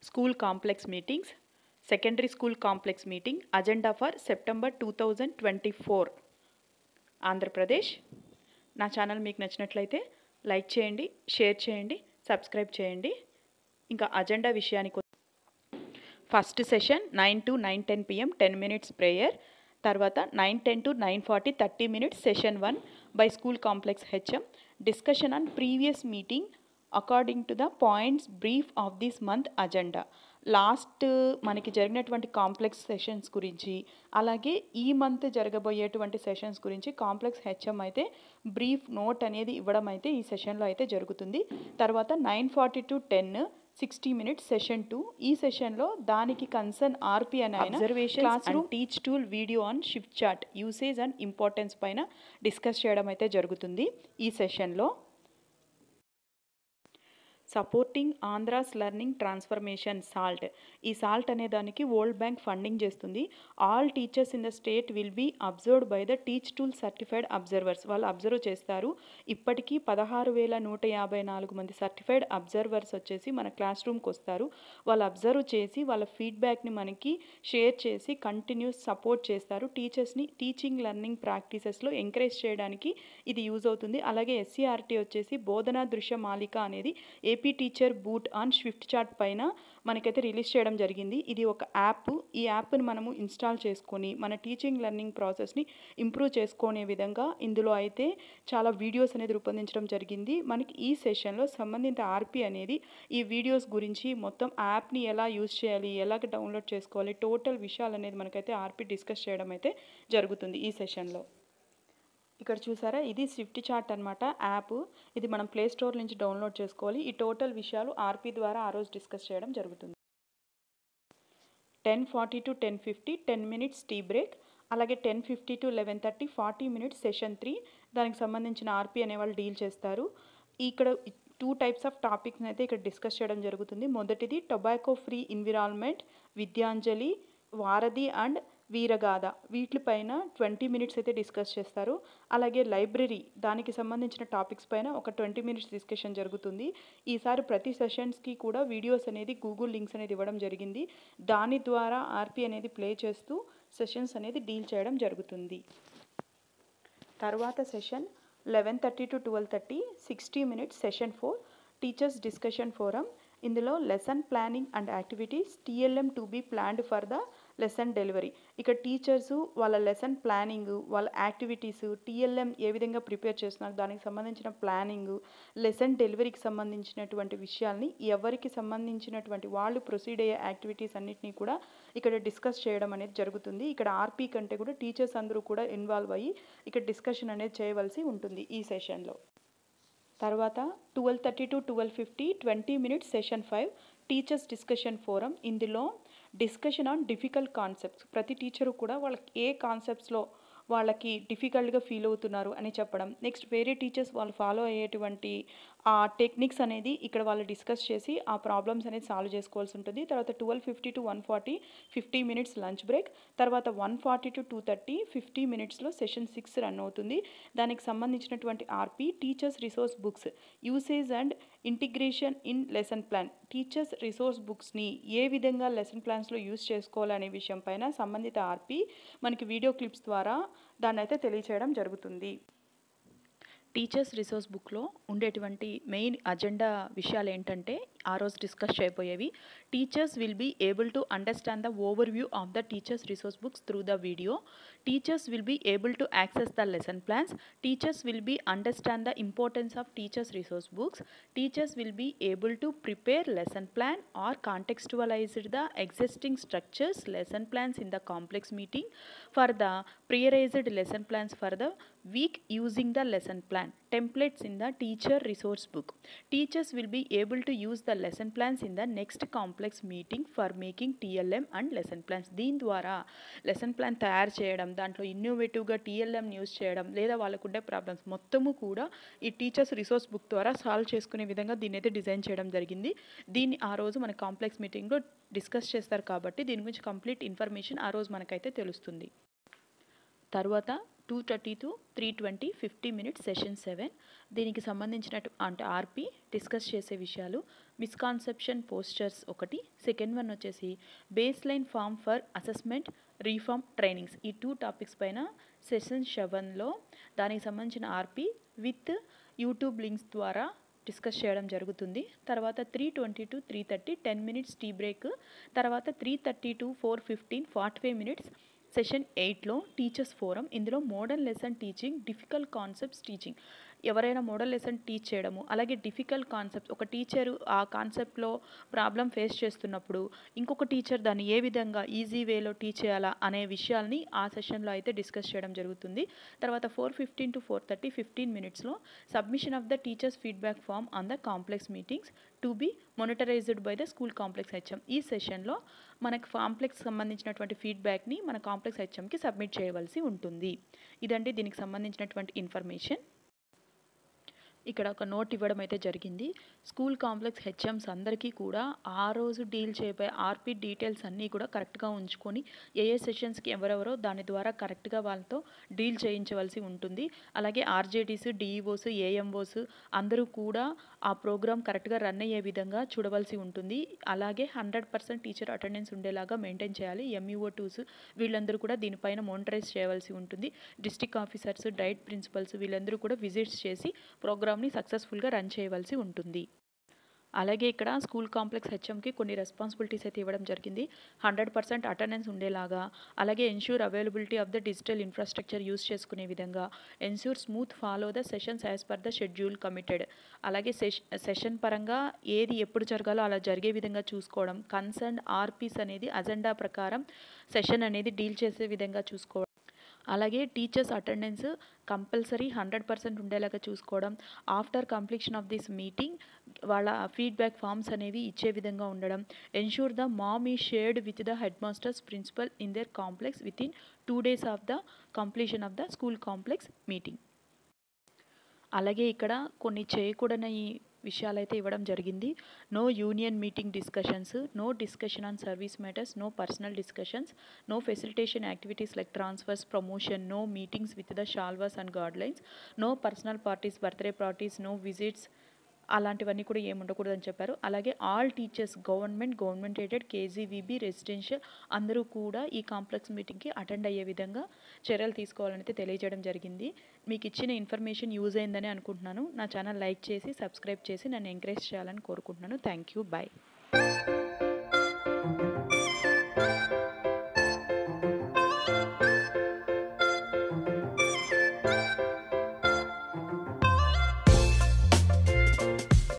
School complex meetings, secondary school complex meeting, agenda for September 2024 Andhra Pradesh. నా channel మీకు నచ్చినట్లయితే like చేయండి, షేర్ చేయండి, సబ్స్క్రైబ్ చేయండి. ఇంకా అజెండా విషయానికి first session 9 to 9:10 PM 10 minutes prayer. తర్వాత 9:10 to 9:40 30 minutes session 1 by school complex HM. Discussion on previous meeting according to the points brief of this month agenda. Last మనకి జరిగినటువంటి complex sessions గురించి, అలాగే ఈ month జరగబోయేటువంటి sessions గురించి complex HM అయితే brief note అనేది ఇవ్వడం అయితే ఈ సెషన్లో అయితే జరుగుతుంది. తర్వాత 9:40 to 10 60 minutes సెషన్ 2. ఈ సెషన్లో దానికి కన్సర్న్ ఆర్పి అనే observation and teach tool video on shift chart usage and importance పైన డిస్కస్ చేయడం అయితే జరుగుతుంది ఈ సెషన్లో. Supporting Andhra's learning transformation SALT. ఈ సాల్ట్ అనే దానికి వరల్డ్ బ్యాంక్ ఫండింగ్ చేస్తుంది. All teachers in the state will be observed by the teach tool certified observers. వాళ్ళు అబ్జర్వ్ చేస్తారు. ఇప్పటికీ 16,154 మంది సర్టిఫైడ్ అబ్జర్వర్స్ వచ్చేసి మన క్లాస్ రూమ్కి వస్తారు. వాళ్ళు అబ్జర్వ్ చేసి వాళ్ళ ఫీడ్బ్యాక్ని మనకి షేర్ చేసి కంటిన్యూస్ సపోర్ట్ చేస్తారు. టీచర్స్ని టీచింగ్ లెర్నింగ్ ప్రాక్టీసెస్లో ఎంకరేజ్ చేయడానికి ఇది యూజ్ అవుతుంది. అలాగే ఎస్సీఆర్టీ వచ్చేసి బోధనా దృశ్యమాలిక అనేది AP teacher boot on Swift chart పైన మనకైతే రిలీజ్ చేయడం జరిగింది. ఇది ఒక యాప్. ఈ యాప్ని మనము ఇన్స్టాల్ చేసుకొని మన టీచింగ్ లెర్నింగ్ ప్రాసెస్ని ఇంప్రూవ్ చేసుకునే విధంగా ఇందులో అయితే చాలా వీడియోస్ అనేది రూపొందించడం జరిగింది. మనకి ఈ సెషన్లో సంబంధిత ఆర్పి అనేది ఈ వీడియోస్ గురించి మొత్తం యాప్ని ఎలా యూజ్ చేయాలి, ఎలాగ డౌన్లోడ్ చేసుకోవాలి, టోటల్ విషయాలు అనేది మనకైతే ఆర్పి డిస్కస్ చేయడం అయితే జరుగుతుంది ఈ సెషన్లో. ఇక్కడ చూసారా, ఇది స్విఫ్ట్ చార్ట్ అనమాట యాప్. ఇది మనం ప్లే స్టోర్ నుంచి డౌన్లోడ్ చేసుకోవాలి. ఈ టోటల్ విషయాలు ఆర్పి ద్వారా ఆ రోజు డిస్కస్ చేయడం జరుగుతుంది. 10:40 to 10:50 10 minutes టీ బ్రేక్. అలాగే 10:50 to 11:30 40 minutes సెషన్ 3. దానికి సంబంధించిన ఆర్పి అనేవాళ్ళు డీల్ చేస్తారు. ఇక్కడ 2 types ఆఫ్ టాపిక్స్ని అయితే ఇక్కడ డిస్కస్ చేయడం జరుగుతుంది. మొదటిది టొబాకో ఫ్రీ ఎన్విరాన్మెంట్, విద్యాంజలి, వారధి అండ్ వీరగాథ. వీటిపైన 20 minutes అయితే డిస్కస్ చేస్తారు. అలాగే లైబ్రరీ, దానికి సంబంధించిన టాపిక్స్ పైన ఒక 20 minutes డిస్కషన్ జరుగుతుంది. ఈసారి ప్రతి సెషన్స్కి కూడా వీడియోస్ అనేది గూగుల్ లింక్స్ అనేది ఇవ్వడం జరిగింది. దాని ద్వారా ఆర్పి అనేది ప్లే చేస్తూ సెషన్స్ అనేది డీల్ చేయడం జరుగుతుంది. తర్వాత session 11:30 to 12:30 60 minutes session 4 teachers discussion forum. ఇందులో lesson planning and activities, TLM to be planned for the lesson delivery. ఇక్కడ టీచర్సు వాళ్ళ లెసన్ ప్లానింగ్, వాళ్ళ యాక్టివిటీస్, టీఎల్ఎం ఏ విధంగా ప్రిపేర్ చేస్తున్నారు, దానికి సంబంధించిన ప్లానింగ్, లెసన్ డెలివరీకి సంబంధించినటువంటి విషయాల్ని ఎవరికి సంబంధించినటువంటి వాళ్ళు ప్రొసీడ్ అయ్యే యాక్టివిటీస్ అన్నిటినీ కూడా ఇక్కడ డిస్కస్ చేయడం అనేది జరుగుతుంది. ఇక్కడ ఆర్పి కంటే కూడా టీచర్స్ అందరూ కూడా ఇన్వాల్వ్ అయ్యి ఇక్కడ డిస్కషన్ అనేది చేయవలసి ఉంటుంది ఈ సెషన్లో. తర్వాత 12:30 to 12:50 20 minutes session 5 teachers discussion forum. ఇందులో డిస్కషన్ ఆన్ డిఫికల్ట్ కాన్సెప్ట్స్. ప్రతి టీచరు కూడా వాళ్ళకి ఏ కాన్సెప్ట్స్లో వాళ్ళకి డిఫికల్ట్గా ఫీల్ అవుతున్నారు అని చెప్పడం. నెక్స్ట్ వేరే టీచర్స్ వాళ్ళు ఫాలో అయ్యేటువంటి ఆ టెక్నిక్స్ అనేది ఇక్కడ వాళ్ళు డిస్కస్ చేసి ఆ ప్రాబ్లమ్స్ అనేది సాల్వ్ చేసుకోవాల్సి ఉంటుంది. తర్వాత 12:50 to 1:40 50 minutes లంచ్ బ్రేక్. తర్వాత 1:40 to 2:30 50 minutesలో సెషన్ 6 రన్ అవుతుంది. దానికి సంబంధించినటువంటి RP teachers resource books usage and integration in lesson plan. Teachers resource బుక్స్ని ఏ విధంగా లెసన్ ప్లాన్స్లో యూజ్ చేసుకోవాలనే విషయం పైన సంబంధిత ఆర్పి మనకి వీడియో క్లిప్స్ ద్వారా దాన్ని అయితే తెలియచేయడం జరుగుతుంది. టీచర్స్ రిసోర్స్ బుక్లో ఉండేటువంటి మెయిన్ అజెండా విషయాలు ఏంటంటే ఆ రోజు డిస్కస్ చేయబోయేవి. Teachers will be able to understand the overview of the teachers resource books through the video. Teachers will be able to access the lesson plans. Teachers will be understand the importance of teachers resource books. Teachers will be able to prepare lesson plan or contextualized the existing structures lesson plans in the complex meeting for the prioritized lesson plans for the week using the lesson plan templates in the teacher resource book. Teachers will be able to use the lesson plans in the next complex meeting for making TLM and lesson plans. దీని ద్వారా lesson plan తయారు చేయడం, దాంట్లో ఇన్నోవేటివ్గా TLM use చేయడం, లేదా వాళ్ళకుండే problems మొత్తము కూడా ఈ టీచర్స్ రిసోర్స్ బుక్ ద్వారా సాల్వ్ చేసుకునే విధంగా దీన్ని అయితే డిజైన్ చేయడం జరిగింది. దీన్ని ఆ రోజు మన కాంప్లెక్స్ మీటింగ్లో డిస్కస్ చేస్తారు కాబట్టి దీని గురించి కంప్లీట్ ఇన్ఫర్మేషన్ ఆ రోజు మనకైతే తెలుస్తుంది. తర్వాత 2:30 to 3:20 50 minutes సెషన్ 7. దీనికి సంబంధించినట్టు అంటే ఆర్పి డిస్కస్ చేసే విషయాలు మిస్కాన్సెప్షన్ పోస్చర్స్ ఒకటి, సెకండ్ వన్ వచ్చేసి base line form for assessment reform trainings. ఈ 2 టాపిక్స్ పైన సెషన్ 7లో దానికి సంబంధించిన ఆర్పి విత్ యూట్యూబ్ లింక్స్ ద్వారా డిస్కస్ చేయడం జరుగుతుంది. తర్వాత 3:20 to 3:30 10 minutes టీ బ్రేక్. తర్వాత 3:30 to 4:15 45 minutes సెషన్ 8లో టీచర్స్ ఫోరం. ఇందులో model lesson teaching, difficult concepts teaching. ఎవరైనా మోడల్ లెసన్ టీచ్ చేయడము, అలాగే డిఫికల్ట్ కాన్సెప్ట్స్ ఒక టీచరు ఆ కాన్సెప్ట్లో ప్రాబ్లం ఫేస్ చేస్తున్నప్పుడు ఇంకొక టీచర్ దాన్ని ఏ విధంగా ఈజీ వేలో టీచ్ చేయాలా అనే విషయాల్ని ఆ సెషన్లో అయితే డిస్కస్ చేయడం జరుగుతుంది. తర్వాత 4:15 to 4:30 15 minutesలో submission of the teachers feedback form on the complex meetings to be monitored by the school complex HM. ఈ సెషన్లో మనకు కాంప్లెక్స్ సంబంధించినటువంటి ఫీడ్బ్యాక్ని మన కాంప్లెక్స్ హెచ్ఎంకి సబ్మిట్ చేయవలసి ఉంటుంది. ఇదండి దీనికి సంబంధించినటువంటి ఇన్ఫర్మేషన్. ఇక్కడ ఒక నోట్ ఇవ్వడం అయితే జరిగింది. స్కూల్ కాంప్లెక్స్ హెచ్ఎంస్ అందరికీ కూడా ఆ రోజు డీల్ చేయబోయే ఆర్పి డీటెయిల్స్ అన్నీ కూడా కరెక్ట్గా ఉంచుకొని ఏ సెషన్స్కి ఎవరెవరో దాని ద్వారా కరెక్ట్గా వాళ్ళతో డీల్ చేయించవలసి ఉంటుంది. అలాగే ఆర్జేడీస్, డిఈఓస్, ఏఎంఓస్ అందరూ కూడా ఆ ప్రోగ్రామ్ కరెక్ట్గా రన్ అయ్యే విధంగా చూడవలసి ఉంటుంది. అలాగే 100% టీచర్ అటెండెన్స్ ఉండేలాగా మెయింటైన్ చేయాలి. ఎంఈఓ2s వీళ్ళందరూ కూడా దీనిపైన మానిటరైజ్ చేయవలసి ఉంటుంది. డిస్ట్రిక్ట్ ఆఫీసర్స్, డైట్ ప్రిన్సిపల్స్ వీళ్ళందరూ కూడా విజిట్స్ చేసి ప్రోగ్రామ్ని సక్సెస్ఫుల్గా రన్ చేయవలసి ఉంటుంది. అలాగే ఇక్కడ స్కూల్ కాంప్లెక్స్ హెచ్ఎంకి కొన్ని రెస్పాన్సిబిలిటీస్ అయితే ఇవ్వడం జరిగింది. 100% అటెండెన్స్ ఉండేలాగా, అలాగే ensure availability of the digital infrastructure use చేసుకునే విధంగా, ensure smooth follow the sessions as per the schedule committed. అలాగే సెషన్ పరంగా ఏది ఎప్పుడు జరగాలో అలా జరిగే విధంగా చూసుకోవడం, కన్సర్న్ ఆర్పీస్ అనేది అజెండా ప్రకారం సెషన్ అనేది డీల్ చేసే విధంగా చూసుకోవడం, అలాగే టీచర్స్ అటెండెన్స్ కంపల్సరీ 100% ఉండేలాగా చూసుకోవడం, after completion of this meeting వాళ్ళ ఫీడ్బ్యాక్ ఫామ్స్ అనేవి ఇచ్చే విధంగా ఉండడం, ఎన్ష్యూర్ ద మామ్ ఈ shared with the headmasters principal in their complex within 2 days of the completion of the school complex meeting. అలాగే ఇక్కడ కొన్ని చేయకూడని విషయాలైతే ఇవ్వడం జరిగింది. No union meeting discussions, no discussion on service matters, no personal discussions, no facilitation activities like transfers, promotion, no meetings with the షాల్వాస్ and guidelines, no personal parties, birthday parties, no visits అలాంటివన్నీ కూడా ఏమి ఉండకూడదని చెప్పారు. అలాగే all teachers government aided, KGBV, residential అందరూ కూడా ఈ complex మీటింగ్కి అటెండ్ అయ్యే విధంగా చర్యలు తీసుకోవాలని అయితే తెలియజేయడం జరిగింది. మీకు ఇచ్చిన ఇన్ఫర్మేషన్ యూజ్ అయిందని అనుకుంటున్నాను. నా ఛానల్ లైక్ చేసి సబ్స్క్రైబ్ చేసి నన్ను ఎంకరేజ్ చేయాలని కోరుకుంటున్నాను. Thank you. బాయ్.